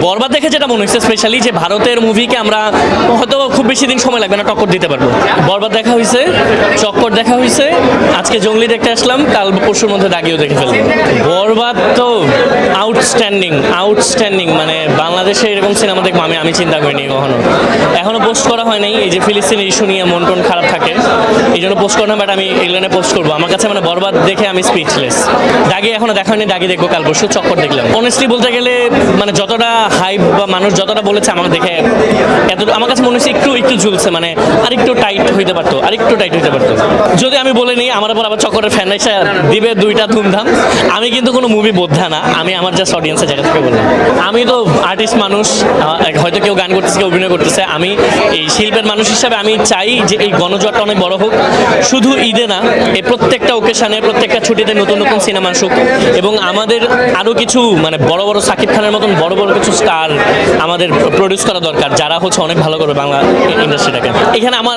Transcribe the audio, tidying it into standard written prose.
বরবাদ দেখে যেটা মনে হচ্ছে স্পেশালি যে ভারতের মুভিকে আমরা হয়তো খুব বেশি দিন সময় লাগবে না টক্কর দিতে পারবো। বরবাদ দেখা হয়েছে, চক্কর দেখা হয়েছে, আজকে জঙ্গলি দেখতে আসলাম, কাল পরশুর মধ্যে দাগিও দেখে ফেলবো। বরবাদ তো আউটস্ট্যান্ডিং মানে বাংলাদেশে এরকম সিনেমা দেখবো আমি চিন্তা করিনি কখনো। এখনো পোস্ট করা হয় নাই, এই যে ফিলিস্তিনের ইস্যু নিয়ে মন টন খারাপ থাকে এই জন্য পোস্ট করা, বাট আমি এগুলো পোস্ট করবো। আমার কাছে মানে বরবাদ দেখে আমি স্পিচলেস। দাগি এখনো দেখা হয়নি, দাগি দেখবো কাল পরশু, চক্কর দেখলাম। অনেস্টলি বলতে গেলে মানে যতটা হাইপ বা মানুষ যতটা বলেছে আমার দেখে এত আমার কাছে মনে হচ্ছে একটু ঝুলছে, মানে আরেকটু টাইট হইতে পারতো। যদি আমি বলে নিই আমার উপর আবার চক্করের ফ্যান এসে দিবে দুইটা ধুমধাম, আমি কিন্তু কোনো মুভি বোদ্ধা না, আমি আমার জাস্ট অডিয়েন্সের জায়গা থেকে বললাম। আমি তো আর্টিস্ট মানুষ, হয়তো কেউ গান করতেছে কেউ অভিনয় করতেছে, আমি এই শিল্পের মানুষ হিসাবে আমি চাই যে এই গণজোয়ারটা অনেক বড় হোক, শুধু ঈদে না, এই প্রত্যেকটা ওকেশনে প্রত্যেকটা ছুটিতে নতুন নতুন সিনেমা আসুক, এবং আমাদের আরও কিছু মানে বড় বড় সাকিব খানের মতন বড় বড় কিছু স্টার আমাদের প্রডিউস করা দরকার, যারা হচ্ছে অনেক ভালো করবে বাংলা ইন্ডাস্ট্রিটাকে। এখানে আমার